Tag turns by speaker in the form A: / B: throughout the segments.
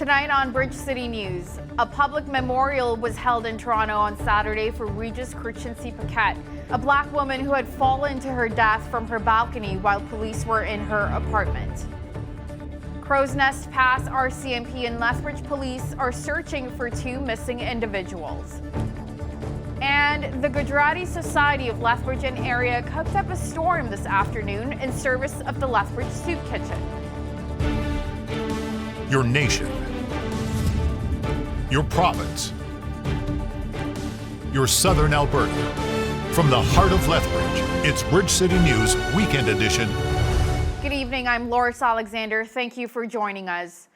A: Tonight on Bridge City News, a public memorial was held in Toronto on Saturday for Regis Paquette, a black woman who had fallen to her death from her balcony while police were in her apartment. Crow's Nest Pass RCMP and Lethbridge Police are searching for 2 missing individuals. And the Gujarati Society of Lethbridge and area cooked up a storm this afternoon in service of the Lethbridge Soup Kitchen.
B: Your nation, your province, your southern Alberta. From the heart of Lethbridge, it's Bridge City News Weekend Edition.
A: Good evening, I'm LAURICE Alexander. Thank you for joining us.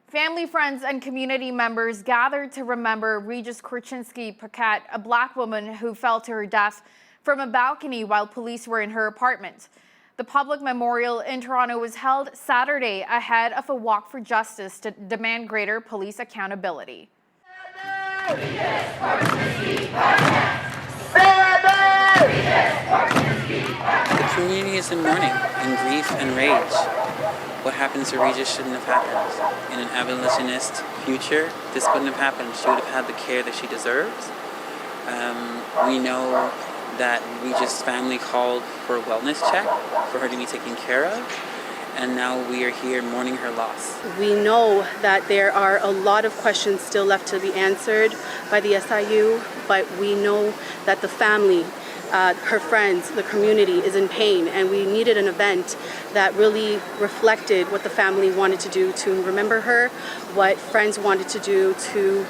A: Family, friends, and community members gathered to remember Regis Paquette, a black woman who fell to her death from a balcony while police were in her apartment. The public memorial in Toronto was held Saturday ahead of a walk for justice to demand greater police accountability.
C: The community is in mourning, in grief and rage. What happened to Regis shouldn't have happened. In an abolitionist future, this wouldn't have happened. She would have had the care that she deserves. We know that Regis' family called for a wellness check for her to be taken care of, and now we are here mourning her loss.
D: We know that there are a lot of questions still left to be answered by the SIU, but we know that the family, her friends, the community is in pain, and we needed an event that really reflected what the family wanted to do to remember her, what friends wanted to do to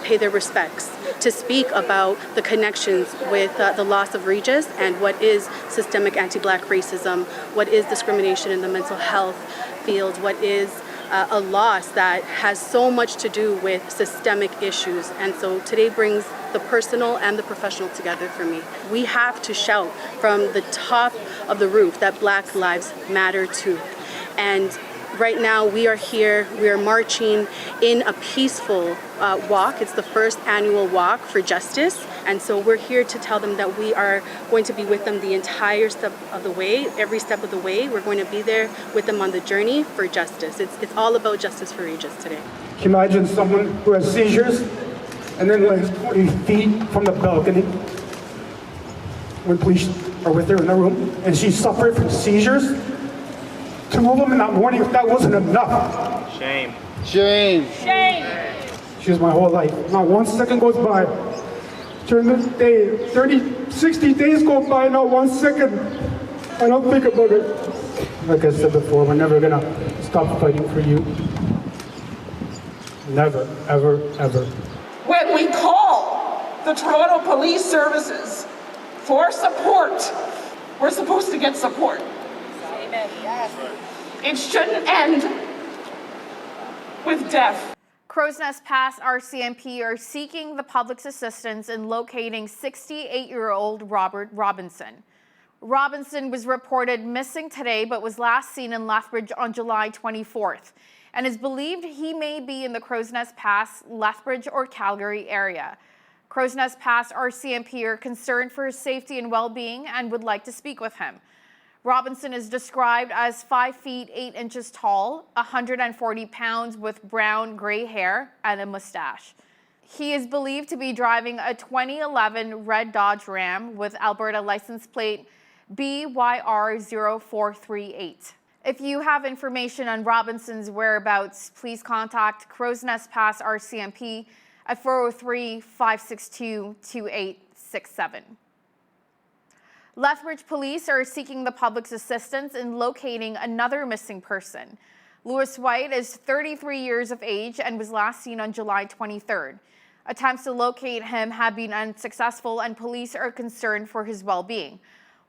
D: pay their respects, to speak about the connections with the loss of Regis and what is systemic anti-Black racism, what is discrimination in the mental health field, what is a loss that has so much to do with systemic issues. And so today brings the personal and the professional together for me. We have to shout from the top of the roof that Black lives matter too. And right now we are here, we are marching in a peaceful walk. It's the first annual walk for justice. And so we're here to tell them that we are going to be with them the entire step of the way, every step of the way. We're going to be there with them on the journey for justice. It's all about justice for Regis today.
E: Can you imagine someone who has seizures and then lives 20 feet from the balcony when police are with her in the room and she suffered from seizures? 2 of them in that morning, if that wasn't enough.
F: Shame.
E: Shame.
A: Shame.
E: She was my whole life. Not 1 second goes by. During the day, 30, 60 days go by, not 1 second. I don't think about it. Like I said before, we're never gonna stop fighting for you. Never, ever, ever.
G: When we call the Toronto Police Services for support, we're supposed to get support. Amen. Yes. It shouldn't end with death.
A: Crow's Nest Pass RCMP are seeking the public's assistance in locating 68-year-old Robert Robinson. Robinson was reported missing today but was last seen in Lethbridge on July 24th and is believed he may be in the Crow's Nest Pass, Lethbridge or Calgary area. Crow's Nest Pass RCMP are concerned for his safety and well-being and would like to speak with him. Robinson is described as 5 feet 8 inches tall, 140 pounds with brown-gray hair and a mustache. He is believed to be driving a 2011 red Dodge Ram with Alberta license plate BYR0438. If you have information on Robinson's whereabouts, please contact Crow's Nest Pass RCMP at 403-562-2867. Lethbridge Police are seeking the public's assistance in locating another missing person. Lewis White is 33 years of age and was last seen on July 23rd. Attempts to locate him have been unsuccessful and police are concerned for his well-being.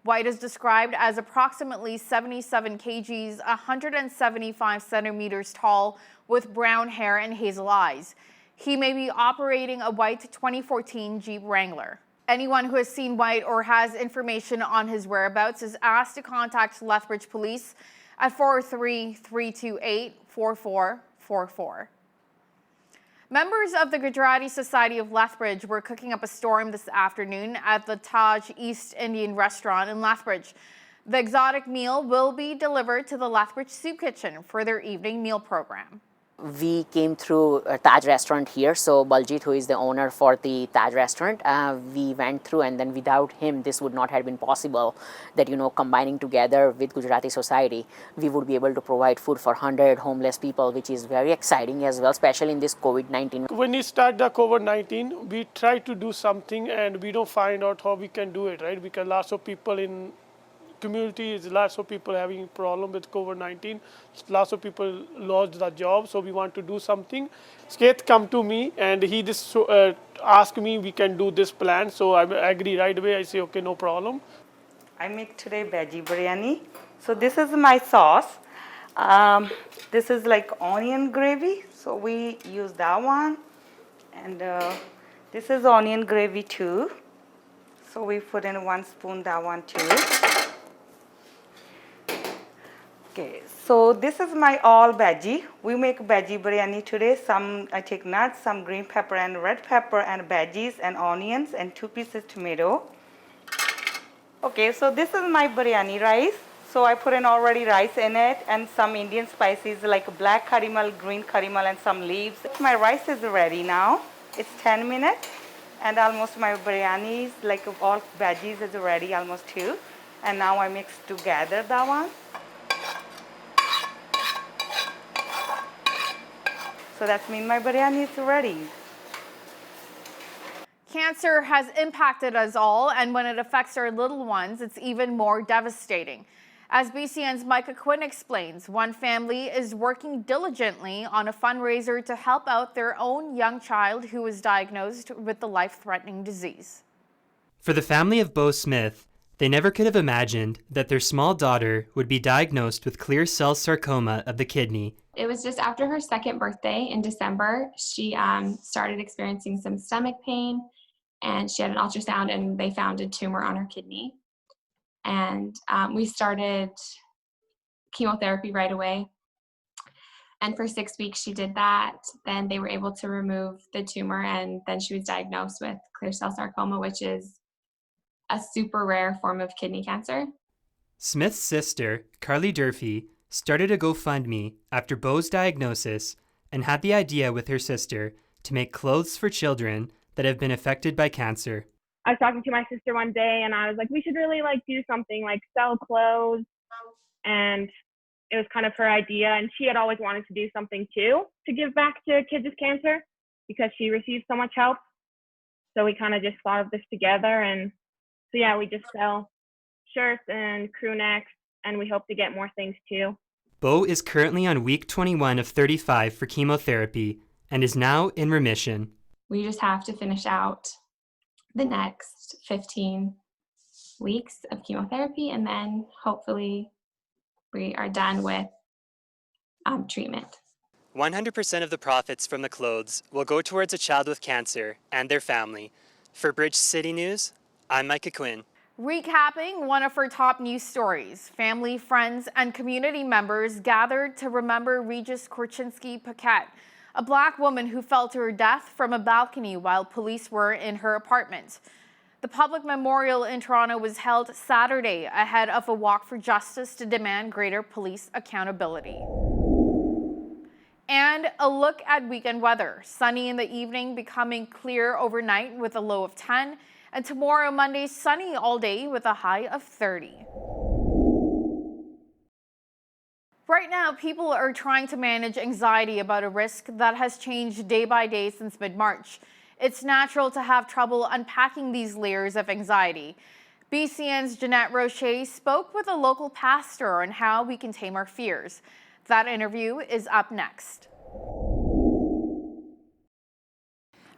A: White is described as approximately 77 kgs, 175 centimeters tall, with brown hair and hazel eyes. He may be operating a white 2014 Jeep Wrangler. Anyone who has seen White or has information on his whereabouts is asked to contact Lethbridge Police at 403-328-4444. Members of the Gujarati Society of Lethbridge were cooking up a storm this afternoon at the Taj East Indian Restaurant in Lethbridge. The exotic meal will be delivered to the Lethbridge Soup Kitchen for their evening meal program.
F: We came through a Taj restaurant here, so Baljit, who is the owner for the Taj restaurant, we went through, and then without him this would not have been possible, that combining together with Gujarati society, we would be able to provide food for 100 homeless people, which is very exciting as well, especially in this COVID-19.
H: When we start the COVID-19, we try to do something and we don't find out how we can do it, right? Because lots of people in communities, lots of people having problem with COVID-19, lots of people lost their job, so we want to do something. Skeet come to me and he just asked me we can do this plan, so I agree right away. I say okay, no problem.
I: I make today veggie biryani. So this is my sauce. This is like onion gravy, so we use that one. And this is onion gravy too. So we put in 1 spoon that one too. Okay, so this is my all veggie. We make veggie biryani today. Some I take nuts, some green pepper and red pepper and veggies and onions and 2 pieces tomato. Okay, so this is my biryani rice. So I put in already rice in it and some Indian spices like black curry mal, green curry mal and some leaves. My rice is ready now. It's 10 minutes and almost my biryani is like all veggies is ready almost too. And now I mix together that one. So that means my biryani is ready.
A: Cancer has impacted us all, and when it affects our little ones, it's even more devastating. As BCN's Micah Quinn explains, one family is working diligently on a fundraiser to help out their own young child who was diagnosed with the life-threatening disease.
J: For the family of Bo Smith, they never could have imagined that their small daughter would be diagnosed with clear cell sarcoma of the kidney.
K: It was just after her 2nd birthday in December, she started experiencing some stomach pain, and she had an ultrasound and they found a tumor on her kidney. And we started chemotherapy right away. And for 6 weeks she did that. Then they were able to remove the tumor, and then she was diagnosed with clear cell sarcoma, which is a super rare form of kidney cancer.
J: Smith's sister, Carly Durfee, started a GoFundMe after Bo's diagnosis and had the idea with her sister to make clothes for children that have been affected by cancer.
L: I was talking to my sister one day and I was like, we should really do something like sell clothes. And it was kind of her idea. And she had always wanted to do something too, to give back to kids with cancer because she received so much help. So we kind of just thought of this together. And so yeah, we just sell shirts and crew necks, and we hope to get more things too.
J: Bo is currently on week 21 of 35 for chemotherapy and is now in remission.
K: We just have to finish out the next 15 weeks of chemotherapy, and then hopefully we are done with treatment.
J: 100% of the profits from the clothes will go towards a child with cancer and their family. For Bridge City News, I'm Micah Quinn.
A: Recapping one of her top news stories, family, friends, and community members gathered to remember Regis Korchinski-Paquette, a Black woman who fell to her death from a balcony while police were in her apartment. The public memorial in Toronto was held Saturday ahead of a walk for justice to demand greater police accountability. And a look at weekend weather. Sunny in the evening, becoming clear overnight with a low of 10. And tomorrow, Monday, sunny all day with a high of 30. Right now, people are trying to manage anxiety about a risk that has changed day by day since mid-March. It's natural to have trouble unpacking these layers of anxiety. BCN's Jeanette Roche spoke with a local pastor on how we can tame our fears. That interview is up next.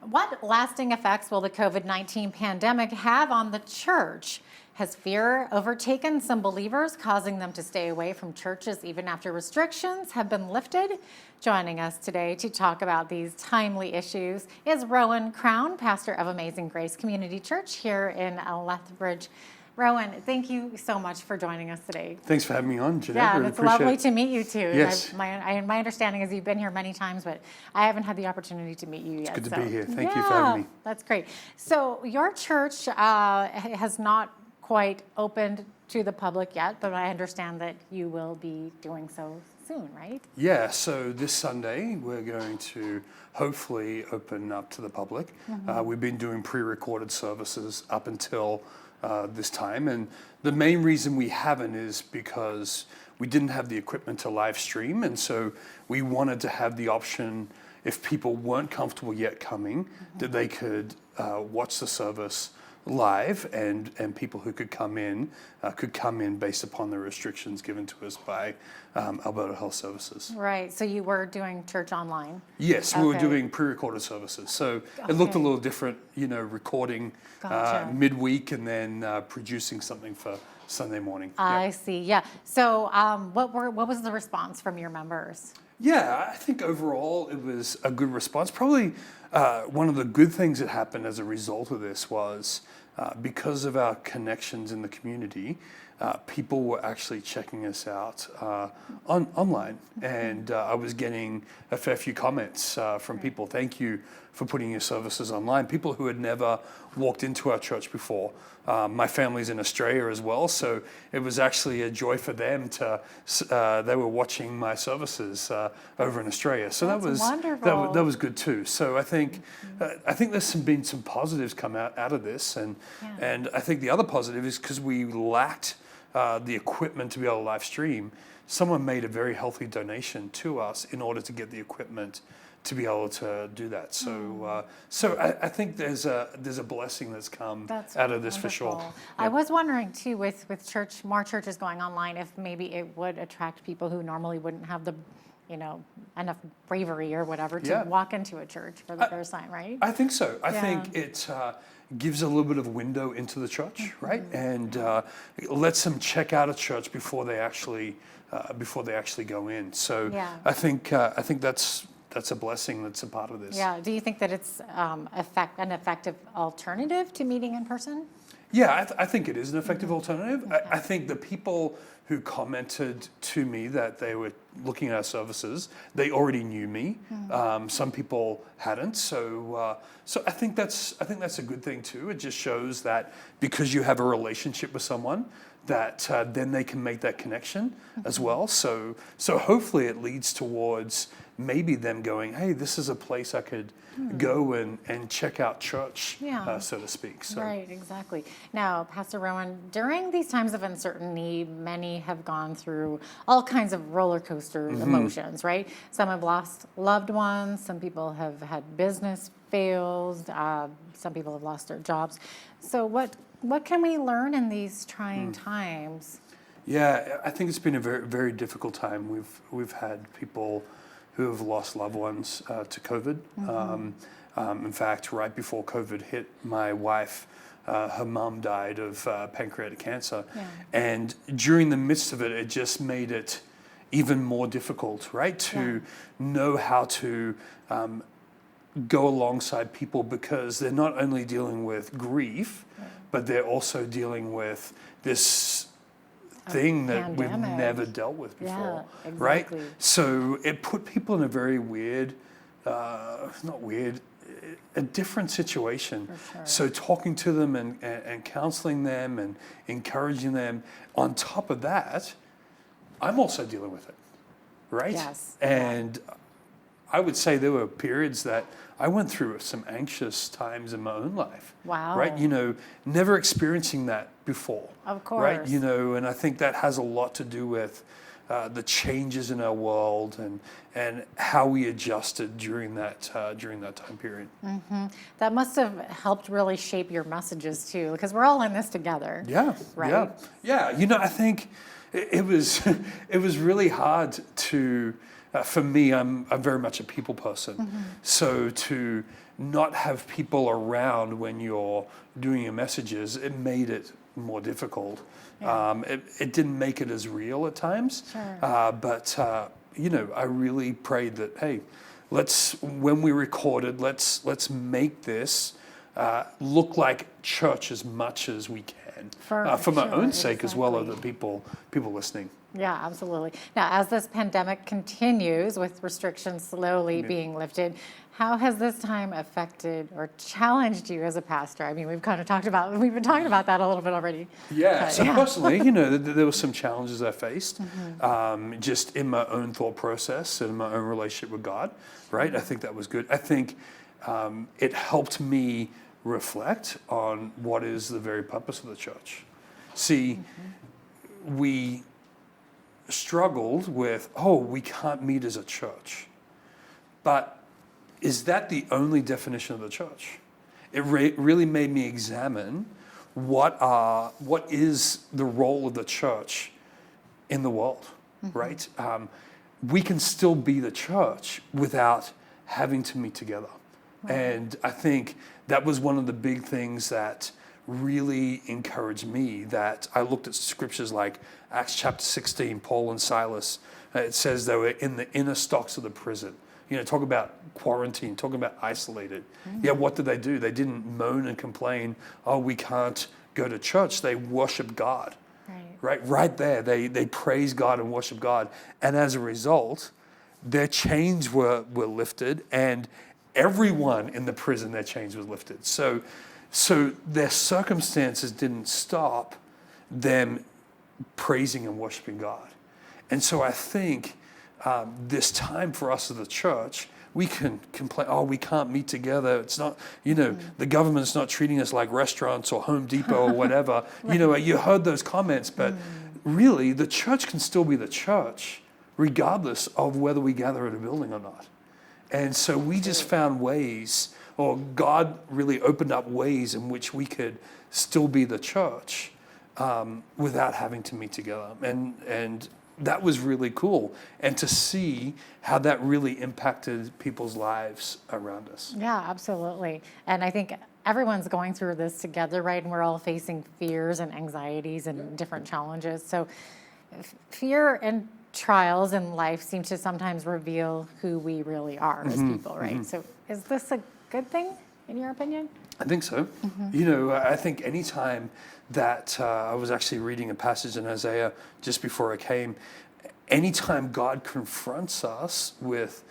M: What lasting effects will the COVID-19 pandemic have on the church? Has fear overtaken some believers, causing them to stay away from churches even after restrictions have been lifted? Joining us today to talk about these timely issues is ROHAN Crown, pastor of Amazing Grace Community Church here in Lethbridge. ROHAN, thank you so much for joining us today.
N: Thanks for having me on, Jeanette.
M: Yeah,
N: really
M: it's lovely to meet you too.
N: Yes.
M: My understanding is you've been here many times, but I haven't had the opportunity to meet you yet.
N: It's good to be here. Thank you for having me.
M: That's great. So your church has not quite opened to the public yet, but I understand that you will be doing so soon, right?
N: Yeah, so this Sunday we're going to hopefully open up to the public. We've been doing pre-recorded services up until this time, and the main reason we haven't is because we didn't have the equipment to live stream, and so we wanted to have the option, if people weren't comfortable yet coming, that they could watch the service live, and people who could come in based upon the restrictions given to us by Alberta Health Services.
M: Right, so you were doing church online?
N: Yes, we were
M: Okay.
N: doing pre-recorded services, so it looked a
M: Okay.
N: little different, recording
M: Gotcha.
N: midweek and then producing something for Sunday morning.
M: I see, yeah. So what was the response from your members?
N: Yeah, I think overall it was a good response. Probably one of the good things that happened as a result of this was because of our connections in the community, people were actually checking us out online. And I was getting a fair few comments from people. Thank you for putting your services online. People who had never walked into our church before. My family's in Australia as well, so it was actually a joy for them to, they were watching my services over in Australia. So
M: That's
N: that was
M: wonderful.
N: that was good too. So I think there's been some positives come out of this, and I think the other positive is because we lacked the equipment to be able to live stream. Someone made a very healthy donation to us in order to get the equipment to be able to do that. So I think there's a blessing that's come out of this for sure.
M: Wonderful. I was wondering too, with more churches going online, if maybe it would attract people who normally wouldn't have the, enough bravery or whatever to walk into a church for the first time, right?
N: I think so. I think it gives a little bit of a window into the church, right? And lets them check out a church before they actually go in. So I think that's a blessing that's a part of this.
M: Yeah. Do you think that it's an effective alternative to meeting in person?
N: Yeah, I think it is an effective alternative. I think the people who commented to me that they were looking at our services, they already knew me. Some people hadn't, so I think that's a good thing too. It just shows that because you have a relationship with someone, that then they can make that connection as well. So hopefully it leads towards maybe them going, hey, this is a place I could go and check out church, so to speak. So.
M: Right, exactly. Now, Pastor Rohan, during these times of uncertainty, many have gone through all kinds of roller coaster emotions, right? Some have lost loved ones, some people have had business fails, some people have lost their jobs. So what can we learn in these trying times?
N: Yeah, I think it's been a very, very difficult time. We've had people who have lost loved ones to COVID. In fact, right before COVID hit, my wife, her mom died of pancreatic cancer. And during the midst of it, it just made it even more difficult, right? To know how to go alongside people, because they're not only dealing with grief, but they're also dealing with this thing that we've never dealt with before, right? So it put people in a very weird, not weird, a different situation. So talking to them and counseling them and encouraging them. On top of that, I'm also dealing with it, right?
M: Yes.
N: And I would say there were periods that I went through some anxious times in my own life.
M: Wow.
N: Right? Never experiencing that before.
M: Of course.
N: Right? And I think that has a lot to do with the changes in our world and how we adjusted during that time period.
M: That must have helped really shape your messages too, because we're all in this together.
N: Yeah.
M: Right?
N: Yeah. I think it was really hard to. For me, I'm very much a people person. So to not have people around when you're doing your messages, it made it more difficult. It didn't make it as real at times. But I really prayed that, hey, when we recorded, let's make this look like church as much as we can. can,
M: For
N: for my
M: sure,
N: own sake as well as
M: exactly.
N: the people listening.
M: Yeah, absolutely. Now, as this pandemic continues with restrictions slowly being lifted, how has this time affected or challenged you as a pastor? I mean, we've been talking about that a little bit already.
N: Yeah,
M: But,
N: so personally, there were some challenges I faced,
M: Mm-hmm.
N: just in my own thought process and my own relationship with God, right? I think that was good. I think it helped me reflect on what is the very purpose of the church. See, we struggled with, we can't meet as a church. But is that the only definition of the church? It really made me examine what is the role of the church in the world, right? We can still be the church without having to meet together. And I think that was one of the big things that really encouraged me, that I looked at scriptures like Acts chapter 16, Paul and Silas. It says they were in the inner stocks of the prison. Talk about quarantine, talking about isolated. Yeah, what did they do? They didn't moan and complain, we can't go to church. They worshiped God. Right there. They praised God and worshiped God. And as a result, their chains were lifted, and everyone in the prison, their chains was lifted. So their circumstances didn't stop them praising and worshiping God. And so I think this time for us as the church, we can complain, we can't meet together. It's not, the government's not treating us like restaurants or Home Depot or whatever. You heard those comments, but really the church can still be the church regardless of whether we gather at a building or not. And so we just found ways, or God really opened up ways in which we could still be the church without having to meet together. And that was really cool. And to see how that really impacted people's lives around us.
M: Yeah, absolutely. And I think everyone's going through this together, right? And we're all facing fears and anxieties and different challenges. So fear and trials in life seem to sometimes reveal who we really are as people, right? So is this a good thing, in your opinion?
N: I think so. I think anytime that I was actually reading a passage in Isaiah just before I came, anytime God confronts us with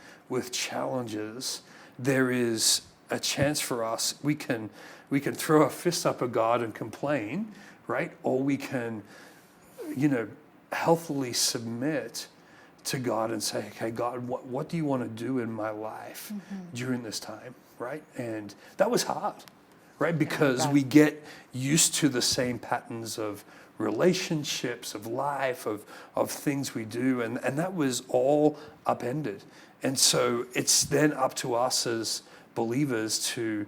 N: challenges, there is a chance for us. We can throw our fists up at God and complain, right? Or we can, healthily submit to God and say, okay, God, what do you want to do in my life during this time, right? And that was hard, right? Because we get used to the same patterns of relationships, of life, of things we do, and that was all upended. And so it's then up to us as believers to,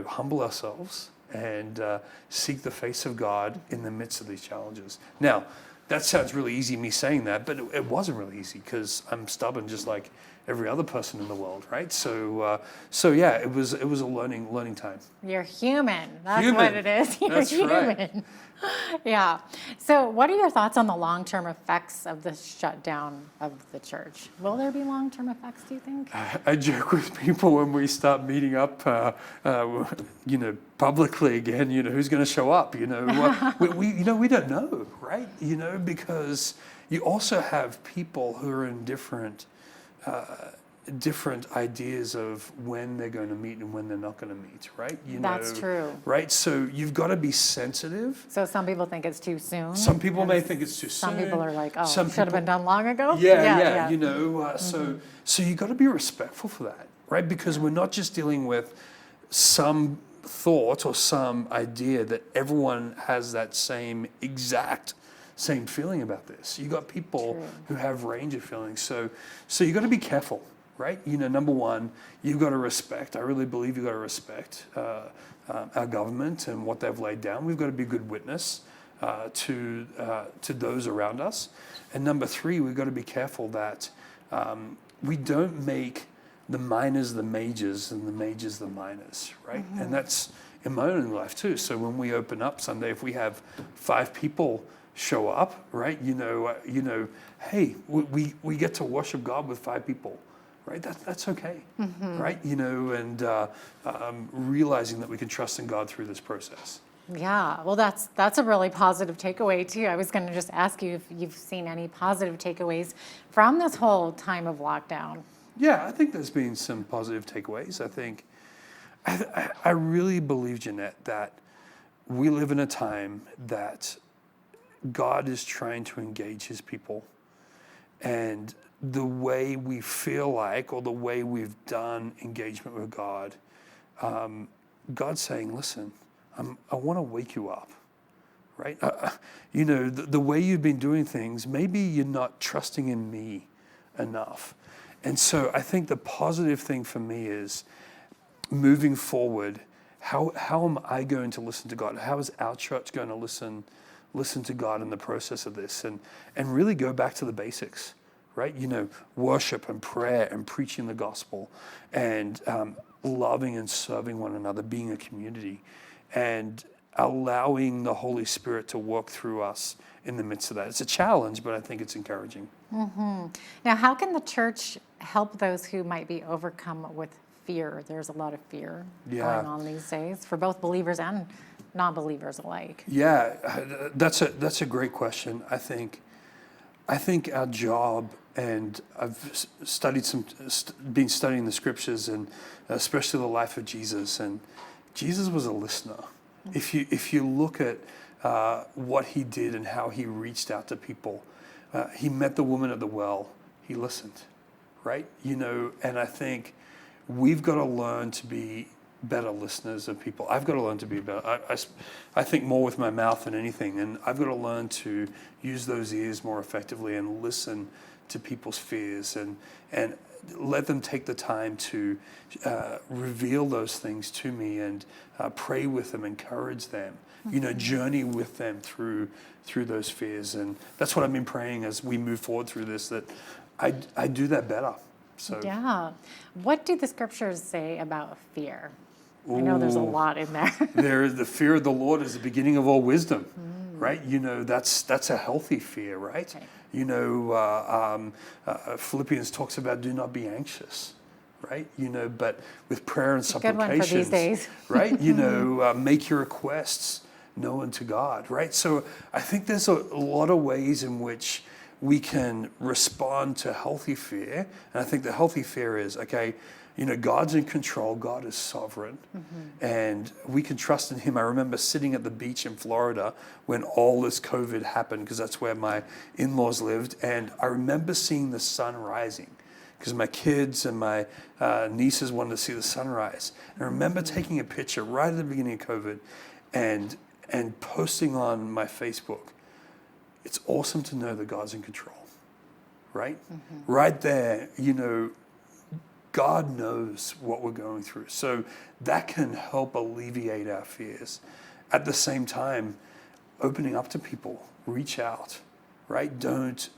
N: humble ourselves and seek the face of God in the midst of these challenges. Now, that sounds really easy, me saying that, but it wasn't really easy because I'm stubborn just like every other person in the world, right? So yeah, it was a learning time.
M: You're human. That's what it is. You're human. Right. Yeah. So what are your thoughts on the long-term effects of the shutdown of the church? Will there be long-term effects, do you think?
N: I joke with people when we start meeting up, publicly again, who's going to show up, we don't know, right? Because you also have people who are in different ideas of when they're going to meet and when they're not going to meet, right?
M: That's true.
N: Right? So you've got to be sensitive.
M: So some people think it's too soon.
N: Some people may think it's too soon.
M: Some people are like, should have been done long ago.
N: Yeah. So you got to be respectful for that, right? Because we're not just dealing with some thought or some idea that everyone has that same feeling about this. You got people who have range of feelings. So you got to be careful. Right? Number one, you've got to respect. I really believe you've got to respect our government and what they've laid down. We've got to be a good witness to those around us. And number three, we've got to be careful that we don't make the minors the majors and the majors the minors, right? And that's in my own life too. So when we open up Sunday, if we have 5 people show up, right? Hey, we get to worship God with 5 people. Right, that's okay, right? And realizing that we can trust in God through this process.
M: Yeah, well, that's a really positive takeaway too. I was going to just ask you if you've seen any positive takeaways from this whole time of lockdown.
N: Yeah, I think there's been some positive takeaways. I really believe, Jeanette, that we live in a time that God is trying to engage his people. And the way we feel like, or the way we've done engagement with God, God's saying, listen, I want to wake you up, right? The way you've been doing things, maybe you're not trusting in me enough. And so I think the positive thing for me is moving forward, how am I going to listen to God? How is our church going to listen to God in the process of this, and really go back to the basics, right? Worship and prayer and preaching the gospel, and loving and serving one another, being a community, and allowing the Holy Spirit to work through us in the midst of that. It's a challenge, but I think it's encouraging.
M: Mm-hmm. Now, how can the church help those who might be overcome with fear? There's a lot of fear going on these days for both believers and non-believers alike.
N: Yeah, that's a great question. I think our job, and I've been studying the scriptures, and especially the life of Jesus. And Jesus was a listener. If you look at what he did and how he reached out to people, he met the woman at the well. He listened, right? And I think we've got to learn to be better listeners of people. I've got to learn to be better. I think more with my mouth than anything, and I've got to learn to use those ears more effectively and listen to people's fears, and let them take the time to reveal those things to me, and pray with them, encourage them, journey with them through those fears. And that's what I've been praying as we move forward through this, that I do that better. So
M: yeah. What do the scriptures say about fear? I know there's a lot in there.
N: There is the fear of the Lord is the beginning of all wisdom, right? That's a healthy fear, right? Philippians talks about do not be anxious, right? But with prayer and supplications,
M: good one for these days.
N: right? Make your requests known to God, right? So I think there's a lot of ways in which we can respond to healthy fear. And I think the healthy fear is, okay, God's in control, God is sovereign, and we can trust in him. I remember sitting at the beach in Florida when all this COVID happened, because that's where my in-laws lived, and I remember seeing the sun rising, because my kids and my nieces wanted to see the sunrise. And I remember taking a picture right at the beginning of COVID and posting on my Facebook. It's awesome to know that God's in control, right? Right there, God knows what we're going through. So that can help alleviate our fears. At the same time, opening up to people, reach out, right? Don't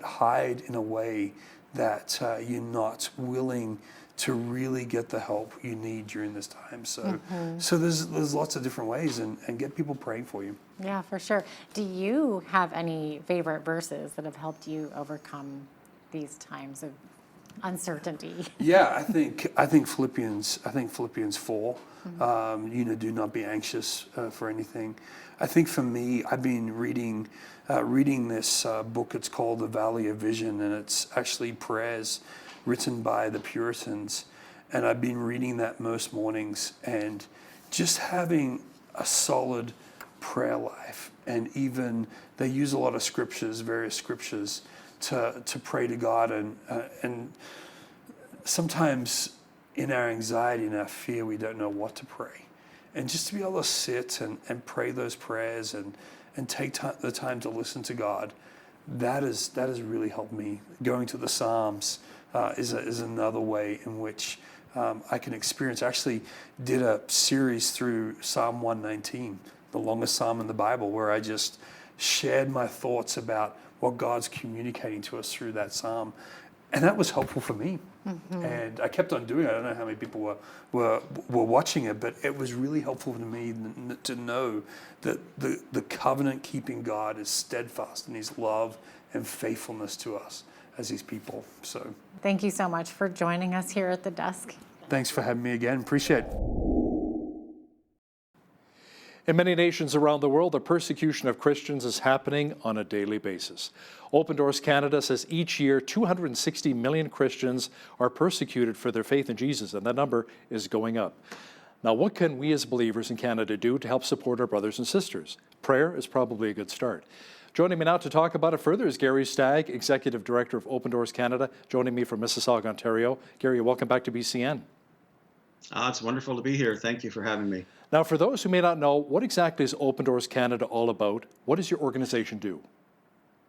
N: hide in a way that you're not willing to really get the help you need during this time. So so there's lots of different ways, and get people praying for you.
M: Yeah, for sure. Do you have any favorite verses that have helped you overcome these times of uncertainty?
N: Yeah, I think Philippians 4. Do not be anxious for anything. I think for me, I've been reading this book. It's called The Valley of Vision, and it's actually prayers written by the Puritans. And I've been reading that most mornings, and just having a solid prayer life. And even they use a lot of scriptures, various scriptures, to pray to God, and sometimes in our anxiety and our fear we don't know what to pray, and just to be able to sit and pray those prayers and take the time to listen to God, that has really helped me. Going to the Psalms is another way in which I can experience. I actually did a series through Psalm 119, the longest psalm in the Bible, where I just shared my thoughts about what God's communicating to us through that psalm. And that was helpful for me. And I kept on doing it. I don't know how many people were watching it, but it was really helpful to me to know that the covenant-keeping God is steadfast in his love and faithfulness to us as his people. So
M: Thank you so much for joining us here at the desk.
N: Thanks for having me again. Appreciate it.
O: In many nations around the world, the persecution of Christians is happening on a daily basis. Open Doors Canada says each year 260 million Christians are persecuted for their faith in Jesus, and that number is going up. Now, what can we as believers in Canada do to help support our brothers and sisters? Prayer is probably a good start. Joining me now to talk about it further is Gary Stagg, Executive Director of Open Doors Canada, joining me from Mississauga, Ontario. Gary, welcome back to BCN.
P: It's wonderful to be here. Thank you for having me.
O: Now, for those who may not know, what exactly is Open Doors Canada all about? What does your organization do?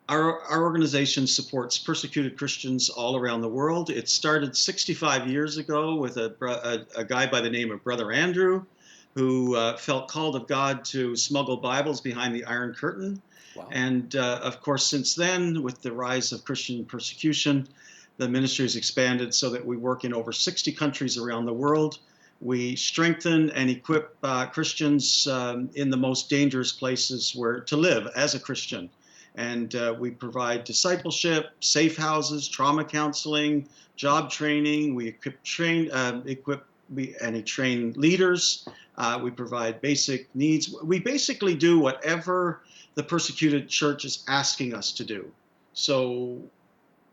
P: Our organization supports persecuted Christians all around the world. It started 65 years ago with a guy by the name of Brother Andrew, who felt called of God to smuggle Bibles behind the Iron Curtain. Wow. And of course, since then, with the rise of Christian persecution, the ministry has expanded so that we work in over 60 countries around the world. We strengthen and equip Christians in the most dangerous places to live as a Christian. And we provide discipleship, safe houses, trauma counseling, job training. We train leaders. We provide basic needs. We basically do whatever the persecuted church is asking us to do. So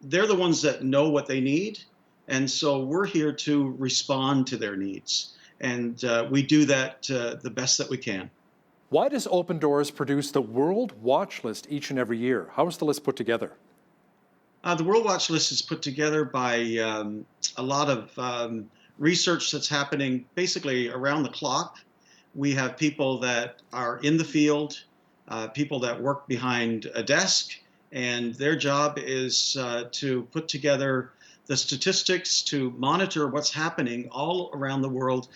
P: they're the ones that know what they need. And so we're here to respond to their needs. And we do that the best that we can.
O: Why does Open Doors produce the World Watch List each and every year? How is the list put together?
P: The World Watch List is put together by a lot of research that's happening basically around the clock. We have people that are in the field, people that work behind a desk, and their job is to put together the statistics to monitor what's happening all around the world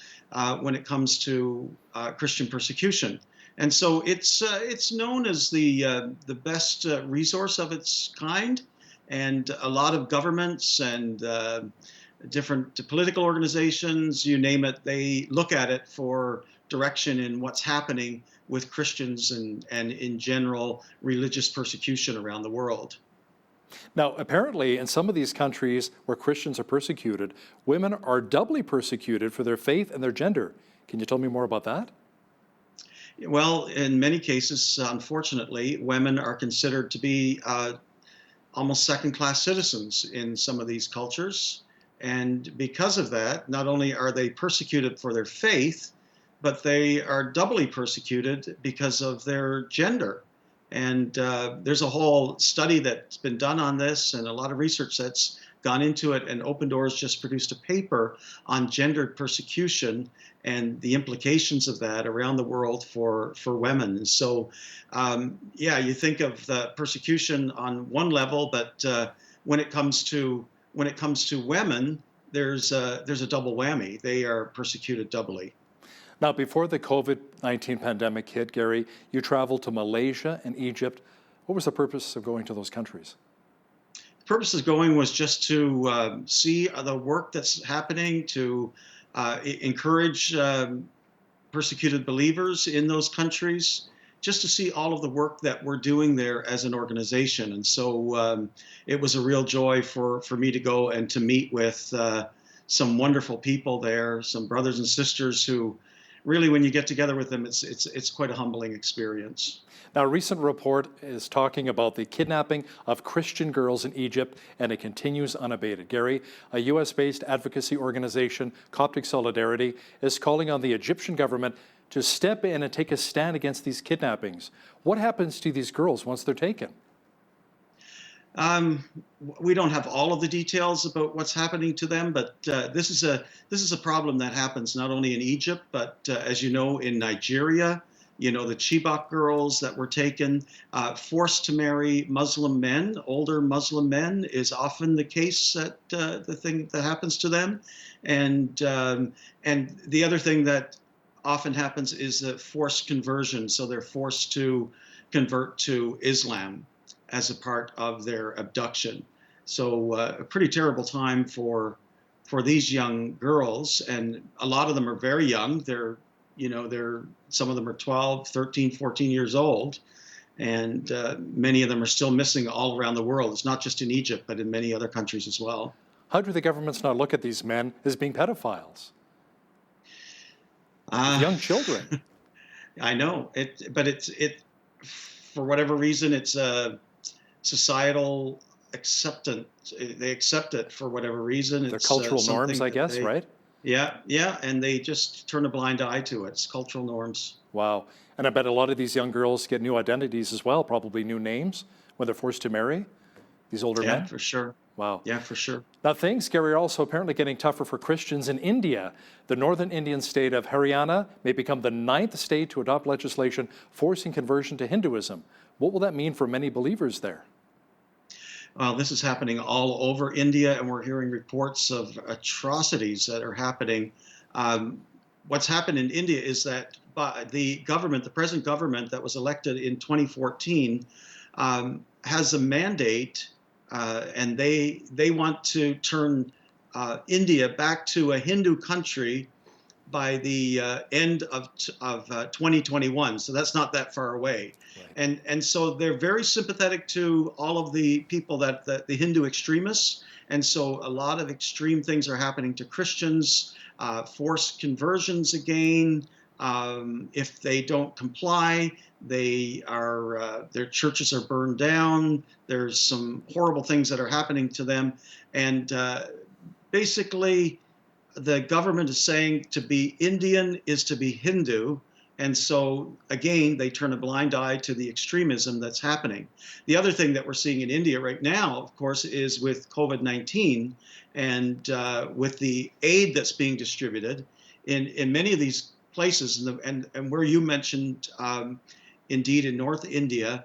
P: when it comes to Christian persecution. And so it's known as the best resource of its kind, and a lot of governments and different political organizations, you name it, they look at it for direction in what's happening with Christians and in general religious persecution around the world.
O: Now, apparently, in some of these countries where Christians are persecuted, women are doubly persecuted for their faith and their gender. Can you tell me more about that?
P: Well, in many cases, unfortunately, women are considered to be almost second-class citizens in some of these cultures. And because of that, not only are they persecuted for their faith, but they are doubly persecuted because of their gender. And there's a whole study that's been done on this and a lot of research that's gone into it. And Open Doors just produced a paper on gendered persecution and the implications of that around the world for women. So, yeah, you think of the persecution on one level, but when it comes to women, there's a double whammy. They are persecuted doubly.
O: Now, before the COVID-19 pandemic hit, Gary, you traveled to Malaysia and Egypt. What was the purpose of going to those countries?
P: The purpose of going was just to see the work that's happening, to encourage persecuted believers in those countries, just to see all of the work that we're doing there as an organization. And so it was a real joy for me to go and to meet with some wonderful people there, some brothers and sisters who really, when you get together with them, it's quite a humbling experience.
O: Now, a recent report is talking about the kidnapping of Christian girls in Egypt, and it continues unabated. Gary, a U.S.-based advocacy organization, Coptic Solidarity, is calling on the Egyptian government to step in and take a stand against these kidnappings. What happens to these girls once they're taken?
P: We don't have all of the details about what's happening to them, but this is a problem that happens not only in Egypt, but as you know, in Nigeria. You know, the Chibok girls that were taken, forced to marry Muslim men, older Muslim men, is often the case that the thing that happens to them, and the other thing that often happens is the forced conversion. So they're forced to convert to Islam as a part of their abduction. So a pretty terrible time for these young girls, and a lot of them are very young. Some of them are 12, 13, 14 years old, and many of them are still missing all around the world. It's not just in Egypt, but in many other countries as well.
O: How do the governments not look at these men as being pedophiles? Young children.
P: I know it, but it for whatever reason it's a societal acceptance. They accept it for whatever reason.
O: Their
P: It's
O: cultural norms,
P: something
O: I
P: that
O: guess,
P: they,
O: right?
P: yeah, yeah, and they just turn a blind eye to it. It's cultural norms.
O: Wow. And I bet a lot of these young girls get new identities as well, probably new names when they're forced to marry these older
P: Yeah,
O: men.
P: for sure.
O: Wow.
P: Yeah, for sure.
O: Now, things, Gary, are also apparently getting tougher for Christians in India. The northern Indian state of Haryana may become the 9th state to adopt legislation forcing conversion to Hinduism. What will that mean for many believers there?
P: Well, this is happening all over India, and we're hearing reports of atrocities that are happening. What's happened in India is that the government, the present government that was elected in 2014, has a mandate, and they want to turn India back to a Hindu country by the end of 2021. So that's not that far away. Right. And so they're very sympathetic to all of the people the Hindu extremists. And so a lot of extreme things are happening to Christians, forced conversions again. If they don't comply, their churches are burned down. There's some horrible things that are happening to them. And basically, the government is saying to be Indian is to be Hindu. And so, again, they turn a blind eye to the extremism that's happening. The other thing that we're seeing in India right now, of course, is with COVID-19 and with the aid that's being distributed in many of these places, and where you mentioned, indeed, in North India,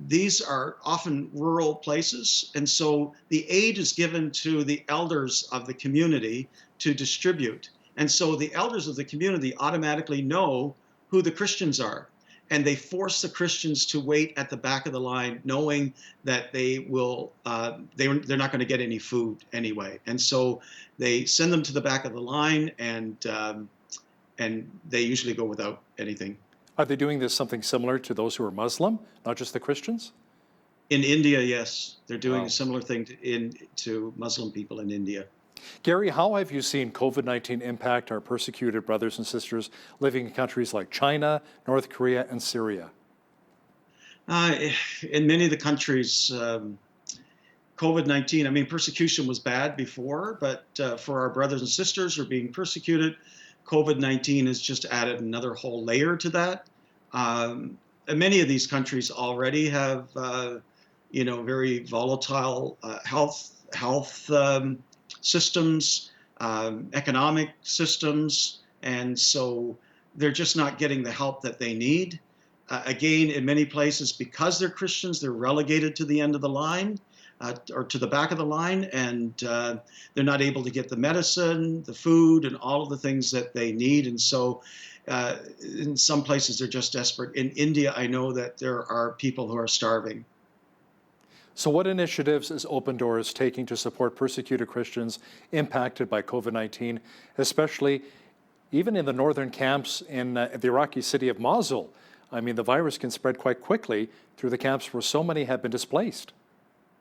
P: these are often rural places, and so the aid is given to the elders of the community to distribute. And so the elders of the community automatically know who the Christians are, and they force the Christians to wait at the back of the line, knowing that they're not going to get any food anyway. And so they send them to the back of the line, and they usually go without anything.
O: Are they doing this something similar to those who are Muslim, not just the Christians?
P: In India, yes. They're doing a similar thing to Muslim people in India.
O: Gary, how have you seen COVID-19 impact our persecuted brothers and sisters living in countries like China, North Korea, and Syria?
P: In many of the countries, COVID-19, I mean, persecution was bad before, but for our brothers and sisters who are being persecuted, COVID-19 has just added another whole layer to that. And many of these countries already have, very volatile health systems, economic systems, and so they're just not getting the help that they need. Again, in many places, because they're Christians, they're relegated to the end of the line or to the back of the line, and they're not able to get the medicine, the food, and all of the things that they need. And so in some places, they're just desperate. In India, I know that there are people who are starving.
O: So what initiatives is Open Doors taking to support persecuted Christians impacted by COVID-19, especially even in the northern camps in the Iraqi city of Mosul? I mean, the virus can spread quite quickly through the camps where so many have been displaced.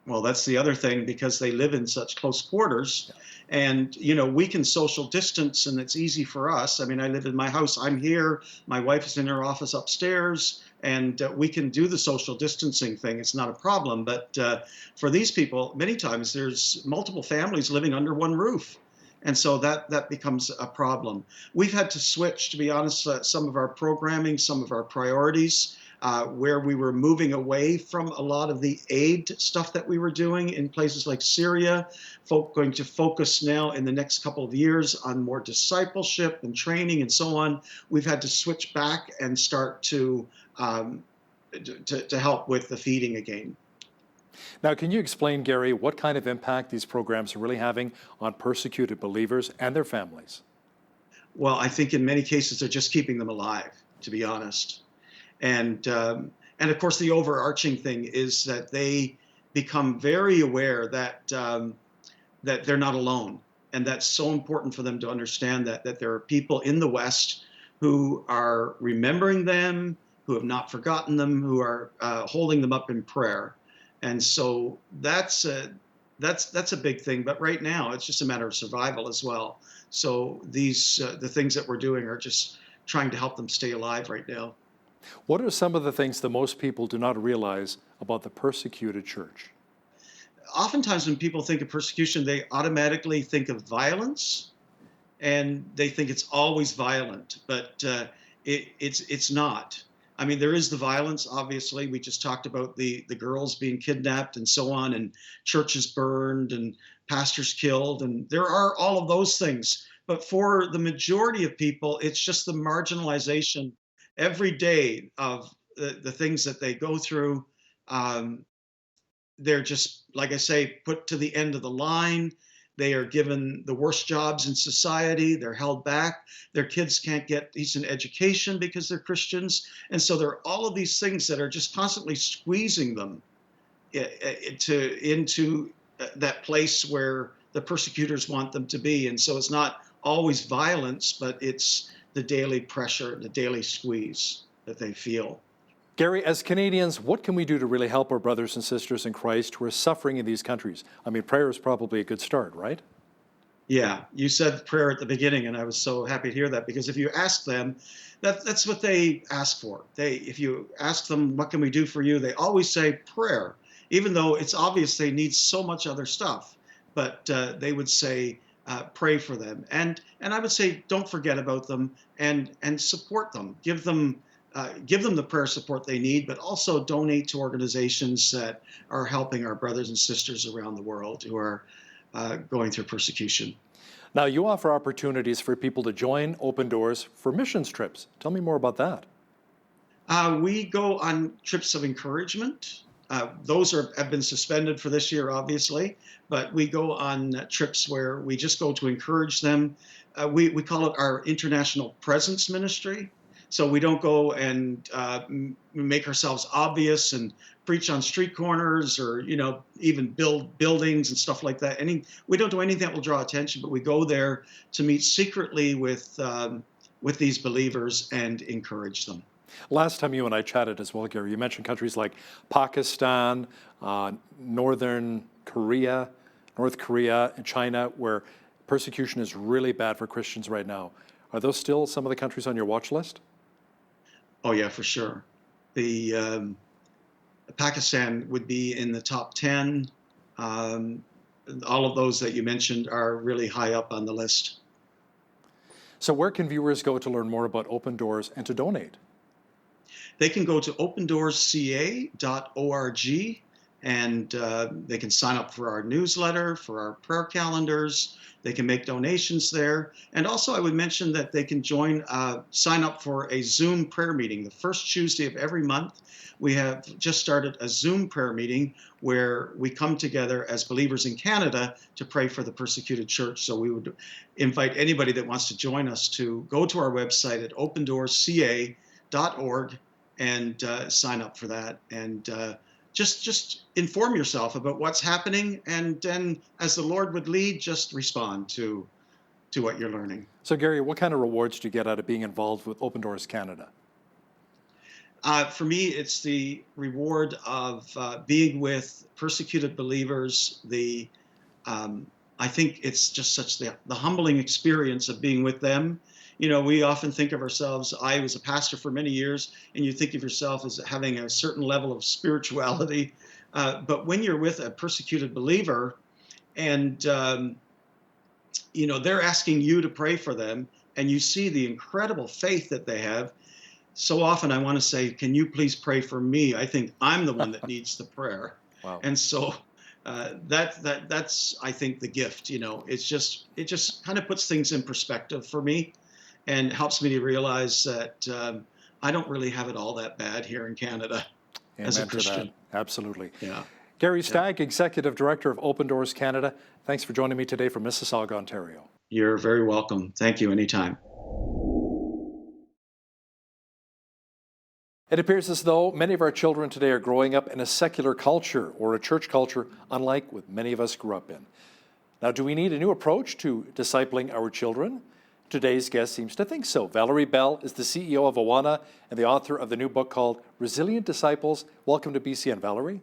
P: Well, that's the other thing, because they live in such close quarters. And, we can social distance, and it's easy for us. I mean, I live in my house. I'm here. My wife is in her office upstairs, and we can do the social distancing thing. It's not a problem. But for these people, many times there's multiple families living under one roof. And so that becomes a problem. We've had to switch, to be honest, some of our programming, some of our priorities, where we were moving away from a lot of the aid stuff that we were doing in places like Syria, going to focus now in the next couple of years on more discipleship and training and so on. We've had to switch back and start to help with the feeding again.
O: Now, can you explain, Gary, what kind of impact these programs are really having on persecuted believers and their families?
P: Well, I think in many cases they're just keeping them alive, to be honest. And of course, the overarching thing is that they become very aware that that they're not alone, and that's so important for them to understand that there are people in the West who are remembering them, who have not forgotten them, who are holding them up in prayer. And so that's a big thing. But right now, it's just a matter of survival as well. So the things that we're doing are just trying to help them stay alive right now.
O: What are some of the things that most people do not realize about the persecuted church?
P: Oftentimes when people think of persecution, they automatically think of violence, and they think it's always violent, but it's not. I mean, there is the violence, obviously. We just talked about the girls being kidnapped and so on, and churches burned and pastors killed, and there are all of those things. But for the majority of people, it's just the marginalization every day of the things that they go through. They're just, like I say, put to the end of the line. They are given the worst jobs in society. They're held back. Their kids can't get decent education because they're Christians. And so there are all of these things that are just constantly squeezing them into that place where the persecutors want them to be. And so it's not always violence, but it's the daily pressure, the daily squeeze that they feel.
O: Gary, as Canadians, what can we do to really help our brothers and sisters in Christ who are suffering in these countries? I mean, prayer is probably a good start, right?
P: Yeah, you said prayer at the beginning, and I was so happy to hear that, because if you ask them, that's what they ask for. If you ask them, what can we do for you? They always say prayer, even though it's obvious they need so much other stuff. But they would say, pray for them. And I would say, don't forget about them, and support them. Give them the prayer support they need, but also donate to organizations that are helping our brothers and sisters around the world who are going through persecution.
O: Now, you offer opportunities for people to join Open Doors for missions trips. Tell me more about that.
P: We go on trips of encouragement. Those have been suspended for this year, obviously, but we go on trips where we just go to encourage them. We call it our International Presence Ministry. So we don't go and make ourselves obvious and preach on street corners, or even build buildings and stuff like that. We don't do anything that will draw attention, but we go there to meet secretly with these believers and encourage them.
O: Last time you and I chatted as well, Gary, you mentioned countries like Pakistan, North Korea, and China, where persecution is really bad for Christians right now. Are those still some of the countries on your watch list?
P: Oh yeah, for sure. The Pakistan would be in the top 10. All of those that you mentioned are really high up on the list.
O: So where can viewers go to learn more about Open Doors and to donate?
P: They can go to opendoorsca.org, and they can sign up for our newsletter, for our prayer calendars. They can make donations there. And also I would mention that they can sign up for a Zoom prayer meeting. The first Tuesday of every month, we have just started a Zoom prayer meeting where we come together as believers in Canada to pray for the persecuted church. So we would invite anybody that wants to join us to go to our website at opendoorsca.org and sign up for that. And just inform yourself about what's happening, and then as the Lord would lead, just respond to what you're learning.
O: So Gary, what kind of rewards do you get out of being involved with Open Doors Canada?
P: For me, it's the reward of being with persecuted believers. I think it's just such the humbling experience of being with them. We often think of ourselves, I was a pastor for many years, and you think of yourself as having a certain level of spirituality. But when you're with a persecuted believer and, they're asking you to pray for them, and you see the incredible faith that they have, so often I want to say, can you please pray for me? I think I'm the one that needs the prayer.
O: Wow.
P: And so that's, I think, the gift. It just kind of puts things in perspective for me, and helps me to realize that I don't really have it all that bad here in Canada as a Christian.
O: Absolutely.
P: Yeah.
O: Gary Stagg, Executive Director of Open Doors Canada, thanks for joining me today from Mississauga, Ontario.
P: You're very welcome. Thank you. Anytime.
O: It appears as though many of our children today are growing up in a secular culture or a church culture unlike what many of us grew up in. Now, do we need a new approach to discipling our children? Today's guest seems to think so. Valerie Bell is the CEO of Awana and the author of the new book called Resilient Disciples. Welcome to BCN, Valerie.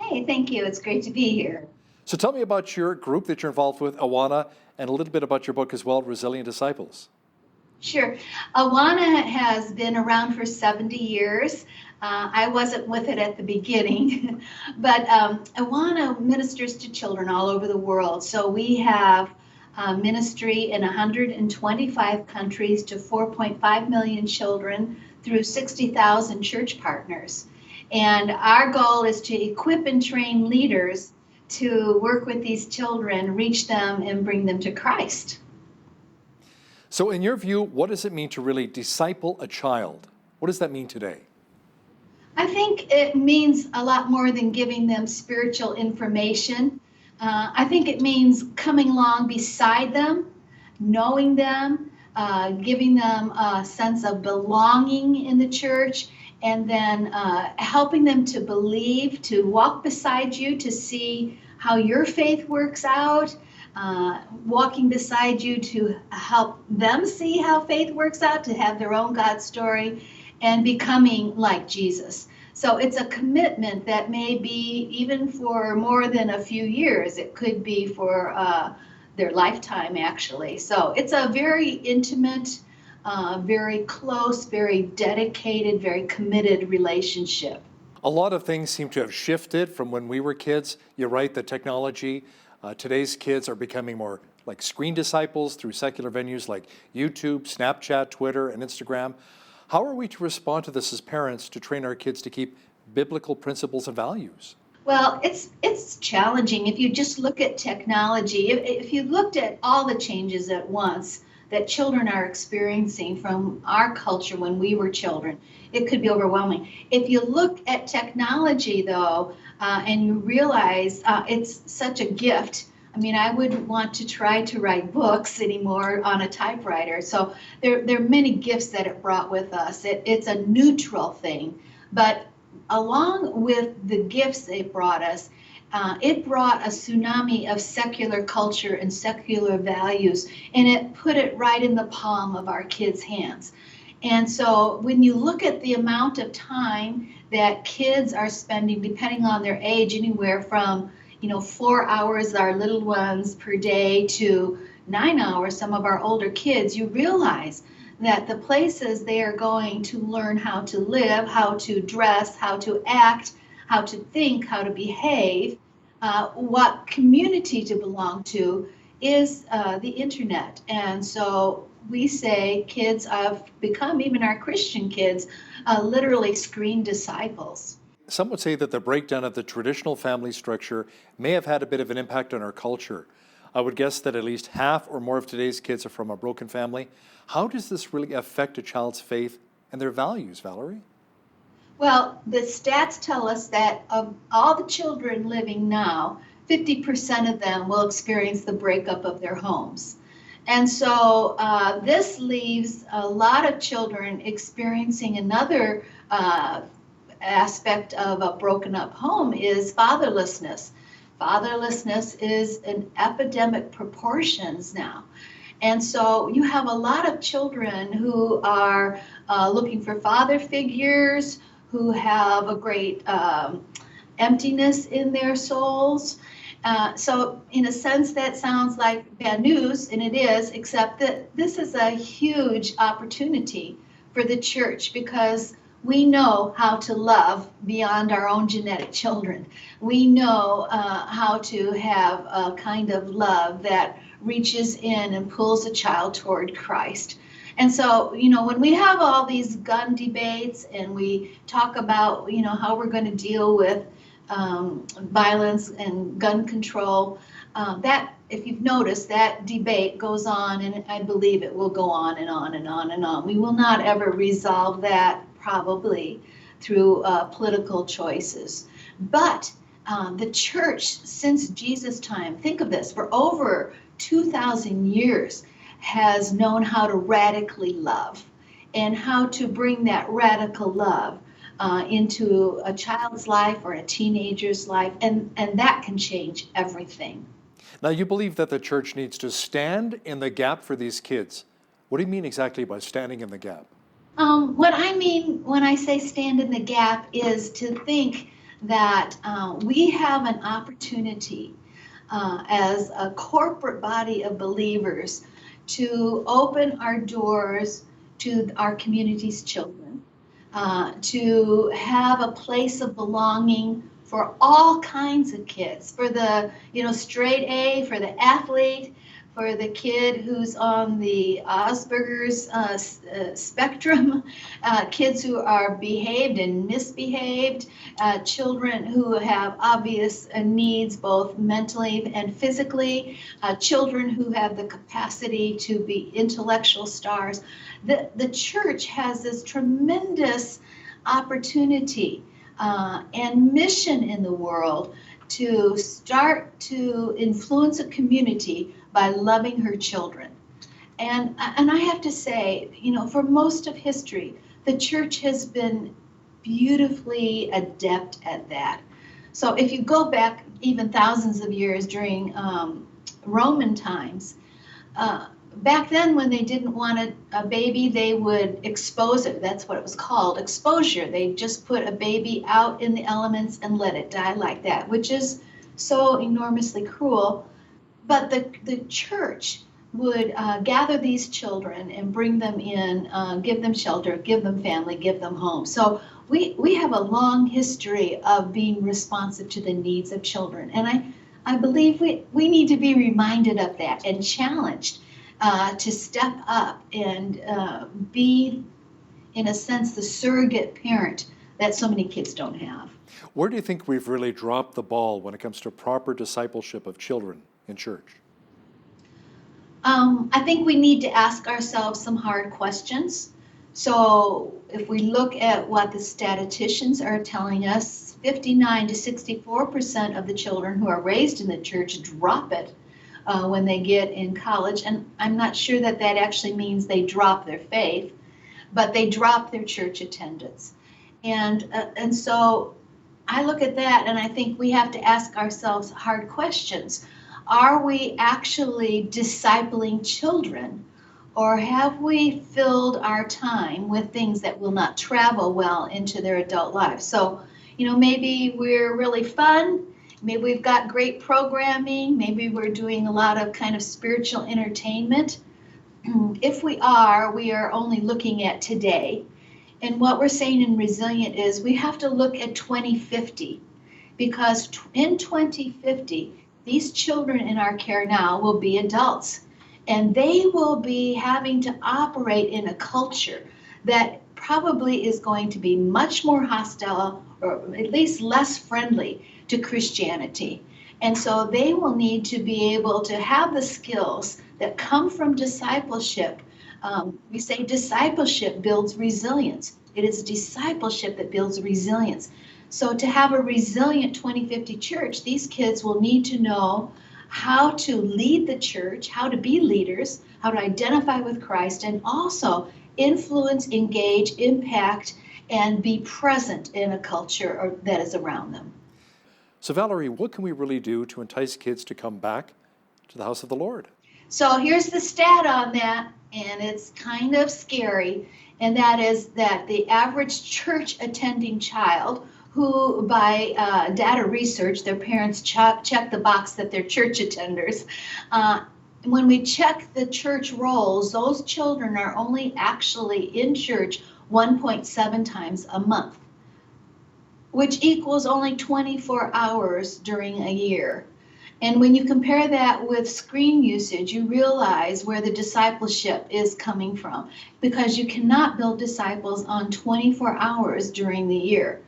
Q: Hey, thank you. It's great to be here.
O: So tell me about your group that you're involved with, Awana, and a little bit about your book as well, Resilient Disciples.
Q: Sure. Awana has been around for 70 years. I wasn't with it at the beginning, but Awana ministers to children all over the world. So we have ministry in 125 countries to 4.5 million children through 60,000 church partners. And our goal is to equip and train leaders to work with these children, reach them, and bring them to Christ.
O: So in your view, what does it mean to really disciple a child? What does that mean today?
Q: I think it means a lot more than giving them spiritual information. I think it means coming along beside them, knowing them, giving them a sense of belonging in the church, and then helping them to believe, to walk beside you, to see how your faith works out, walking beside you to help them see how faith works out, to have their own God story, and becoming like Jesus. So it's a commitment that may be even for more than a few years. It could be for their lifetime, actually. So it's a very intimate, very close, very dedicated, very committed relationship.
O: A lot of things seem to have shifted from when we were kids. You're right, the technology. Today's kids are becoming more like screen disciples through secular venues like YouTube, Snapchat, Twitter, and Instagram. How are we to respond to this as parents to train our kids to keep biblical principles and values?
Q: Well, it's challenging. If you just look at technology, if you looked at all the changes at once that children are experiencing from our culture when we were children, it could be overwhelming. If you look at technology, though, and you realize it's such a gift. I mean, I wouldn't want to try to write books anymore on a typewriter. So there are many gifts that it brought with us. It's a neutral thing. But along with the gifts it brought us, it brought a tsunami of secular culture and secular values, and it put it right in the palm of our kids' hands. And so when you look at the amount of time that kids are spending, depending on their age, anywhere from 4 hours, our little ones per day, to 9 hours, some of our older kids, you realize that the places they are going to learn how to live, how to dress, how to act, how to think, how to behave, what community to belong to is the internet. And so we say kids have become, even our Christian kids, literally screen disciples.
O: Some would say that the breakdown of the traditional family structure may have had a bit of an impact on our culture. I would guess that at least half or more of today's kids are from a broken family. How does this really affect a child's faith and their values, Valerie?
Q: Well, the stats tell us that of all the children living now, 50% of them will experience the breakup of their homes. And so this leaves a lot of children experiencing another aspect of a broken up home is fatherlessness. Fatherlessness is in epidemic proportions now. And so you have a lot of children who are looking for father figures, who have a great emptiness in their souls. So in a sense, that sounds like bad news, and it is, except that this is a huge opportunity for the church because we know how to love beyond our own genetic children. We know how to have a kind of love that reaches in and pulls a child toward Christ. And so, when we have all these gun debates and we talk about, how we're going to deal with violence and gun control, that, if you've noticed, that debate goes on, and I believe it will go on and on and on and on. We will not ever resolve that, probably, through political choices. But the church, since Jesus' time, think of this, for over 2,000 years, has known how to radically love and how to bring that radical love into a child's life or a teenager's life, and that can change everything.
O: Now, you believe that the church needs to stand in the gap for these kids. What do you mean exactly by standing in the gap?
Q: What I mean when I say stand in the gap is to think that we have an opportunity as a corporate body of believers to open our doors to our community's children, to have a place of belonging for all kinds of kids, for the straight A, for the athlete, for the kid who's on the Asperger's spectrum, kids who are behaved and misbehaved, children who have obvious needs both mentally and physically, children who have the capacity to be intellectual stars. The church has this tremendous opportunity and mission in the world to start to influence a community by loving her children. And I have to say, for most of history, the church has been beautifully adept at that. So if you go back even thousands of years during Roman times, back then when they didn't want a baby, they would expose it. That's what it was called, exposure. They just put a baby out in the elements and let it die like that, which is so enormously cruel. But the church would gather these children and bring them in, give them shelter, give them family, give them home. So we have a long history of being responsive to the needs of children. And I believe we need to be reminded of that and challenged to step up and be, in a sense, the surrogate parent that so many kids don't have.
O: Where do you think we've really dropped the ball when it comes to proper discipleship of children in church?
Q: I think we need to ask ourselves some hard questions. So if we look at what the statisticians are telling us, 59 to 64% of the children who are raised in the church drop it when they get in college. And I'm not sure that actually means they drop their faith, but they drop their church attendance. And so I look at that and I think we have to ask ourselves hard questions. Are we actually discipling children, or have we filled our time with things that will not travel well into their adult lives? So, maybe we're really fun, maybe we've got great programming, maybe we're doing a lot of kind of spiritual entertainment. If we are only looking at today. And what we're saying in Resilient is we have to look at 2050, because in 2050, these children in our care now will be adults, and they will be having to operate in a culture that probably is going to be much more hostile, or at least less friendly to Christianity. And so they will need to be able to have the skills that come from discipleship. We say discipleship builds resilience. It is discipleship that builds resilience. So to have a resilient 2050 church, these kids will need to know how to lead the church, how to be leaders, how to identify with Christ, and also influence, engage, impact, and be present in a culture that is around them.
O: So Valerie, what can we really do to entice kids to come back to the house of the Lord?
Q: So here's the stat on that, and it's kind of scary, and that is that the average church attending child who by data research, their parents check the box that they're church attenders. When we check the church rolls, those children are only actually in church 1.7 times a month, which equals only 24 hours during a year. And when you compare that with screen usage, you realize where the discipleship is coming from, because you cannot build disciples on 24 hours during the year.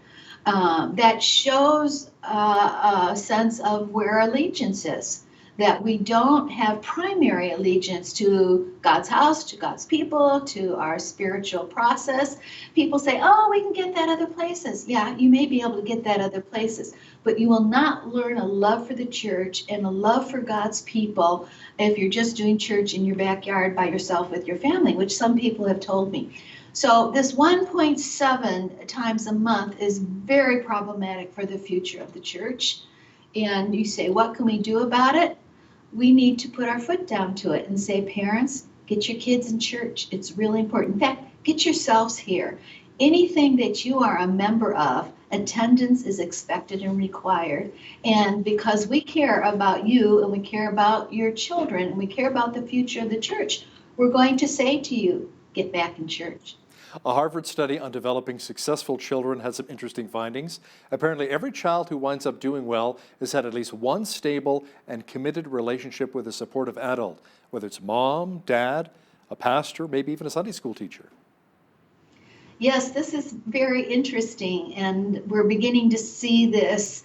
Q: That shows a sense of where allegiance is, that we don't have primary allegiance to God's house, to God's people, to our spiritual process. People say, oh, we can get that other places. Yeah, you may be able to get that other places, but you will not learn a love for the church and a love for God's people if you're just doing church in your backyard by yourself with your family, which some people have told me. So this 1.7 times a month is very problematic for the future of the church. And you say, what can we do about it? We need to put our foot down to it and say, parents, get your kids in church. It's really important. In fact, get yourselves here. Anything that you are a member of Attendance is expected and required. And because we care about you and we care about your children and we care about the future of the church, we're going to say to you, get back in church.
O: A Harvard study on developing successful children had some interesting findings. Apparently, every child who winds up doing well has had at least one stable and committed relationship with a supportive adult, whether it's mom, dad, a pastor, maybe even a Sunday school teacher.
Q: Yes, this is very interesting, and we're beginning to see this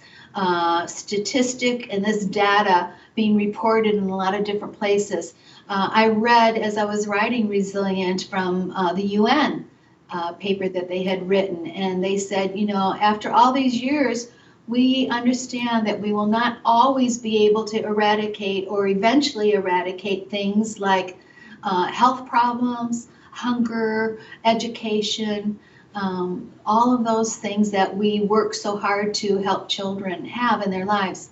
Q: statistic and this data being reported in a lot of different places. I read, as I was writing Resilient, from the UN paper that they had written, and they said, you know, after all these years, we understand that we will not always be able to eradicate or eventually eradicate things like health problems, hunger, education, all of those things that we work so hard to help children have in their lives.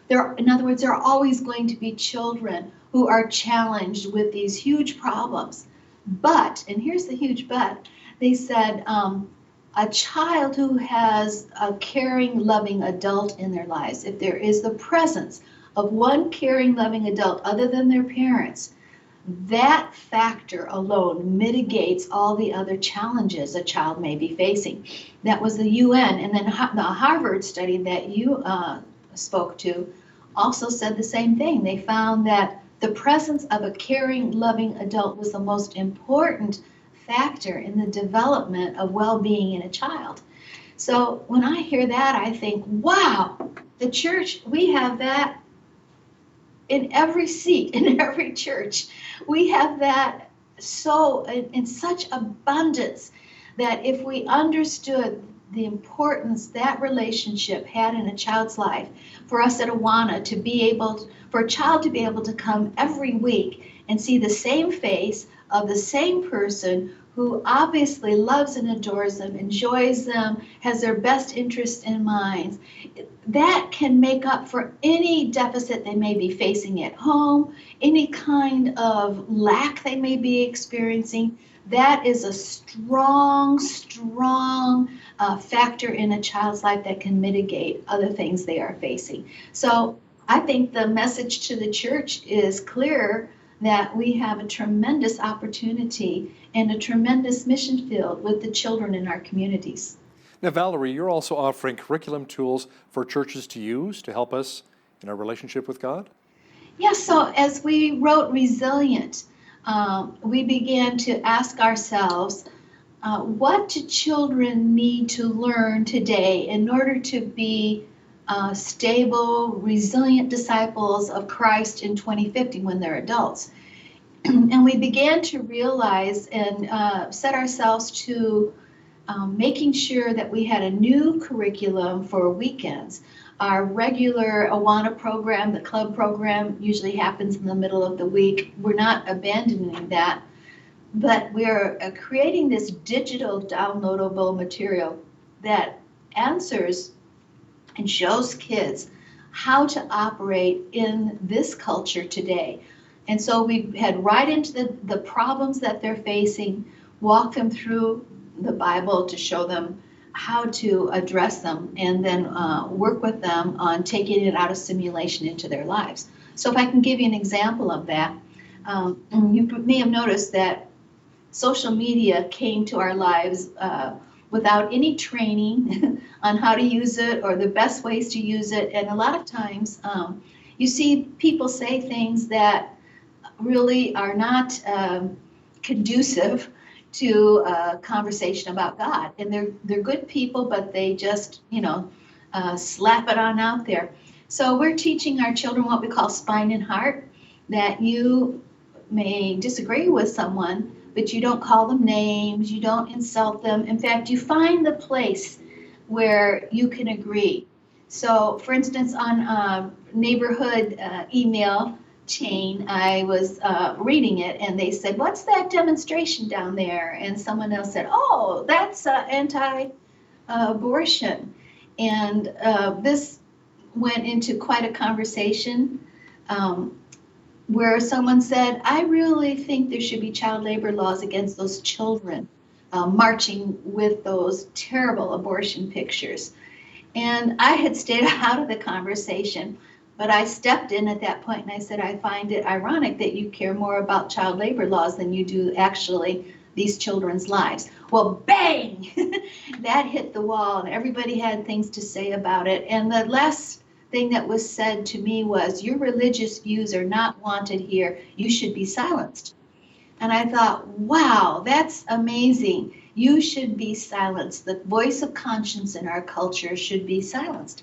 Q: In other words, there are always going to be children who are challenged with these huge problems. But, and here's the huge but, they said a child who has a caring, loving adult in their lives, if there is the presence of one caring, loving adult other than their parents, that factor alone mitigates all the other challenges a child may be facing. That was the UN. And then the Harvard study that you spoke to also said the same thing. They found that the presence of a caring, loving adult was the most important factor in the development of well-being in a child. So when I hear that, I think, wow, the church, we have that in every seat, in every church. We have that so in such abundance that if we understood the importance that relationship had in a child's life, for us at Awana to be able, for a child to be able to come every week and see the same face of the same person who obviously loves and adores them, enjoys them, has their best interest in mind, that can make up for any deficit they may be facing at home, any kind of lack they may be experiencing. That is a strong, strong factor in a child's life that can mitigate other things they are facing. So I think the message to the church is clear that we have a tremendous opportunity and a tremendous mission field with the children in our communities.
O: Now, Valerie, you're also offering curriculum tools for churches to use to help us in our relationship with God?
Q: Yes, so as we wrote Resilient, we began to ask ourselves, what do children need to learn today in order to be stable, resilient disciples of Christ in 2050 when they're adults? And we began to realize and set ourselves to making sure that we had a new curriculum for weekends. Our regular Awana program, the club program, usually happens in the middle of the week. We're not abandoning that, but we're creating this digital downloadable material that answers and shows kids how to operate in this culture today. And so we head right into the problems that they're facing, walk them through the Bible to show them how to address them, and then work with them on taking it out of simulation into their lives. So if I can give you an example of that, you may have noticed that social media came to our lives without any training on how to use it or the best ways to use it. And a lot of times you see people say things that really are not conducive to a conversation about God. And they're good people, but they just, slap it on out there. So we're teaching our children what we call spine and heart, that you may disagree with someone, but you don't call them names, you don't insult them. In fact, you find the place where you can agree. So for instance, on a neighborhood email chain, I was reading it and they said, what's that demonstration down there? And someone else said, oh, that's anti-abortion. And this went into quite a conversation where someone said, I really think there should be child labor laws against those children marching with those terrible abortion pictures. And I had stayed out of the conversation, but I stepped in at that point and I said, I find it ironic that you care more about child labor laws than you do actually these children's lives. Well, bang! That hit the wall and everybody had things to say about it. And the last thing that was said to me was, your religious views are not wanted here. You should be silenced. And I thought, wow, that's amazing. You should be silenced. The voice of conscience in our culture should be silenced.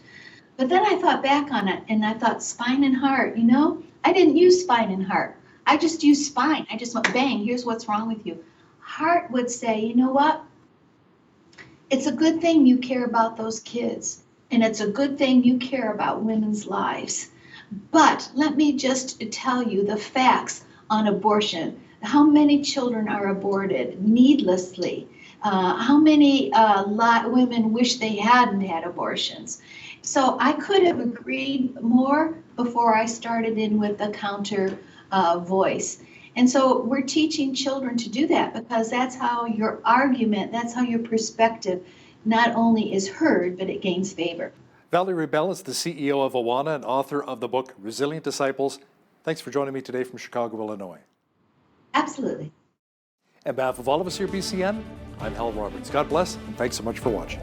Q: But then I thought back on it and I thought, spine and heart, you know, I didn't use spine and heart. I just used spine. I just went, bang, here's what's wrong with you. Heart would say, you know what? It's a good thing you care about those kids. And it's a good thing you care about women's lives. But let me just tell you the facts on abortion. How many children are aborted needlessly? How many women wish they hadn't had abortions? So I could have agreed more before I started in with the counter voice. And so we're teaching children to do that because that's how your argument, that's how your perspective not only is heard, but it gains favor.
O: Valerie Bell is the CEO of Awana and author of the book Resilient Disciples. Thanks for joining me today from Chicago, Illinois.
Q: Absolutely.
O: On behalf of all of us here at BCN, I'm Hal Roberts. God bless, and thanks so much for watching.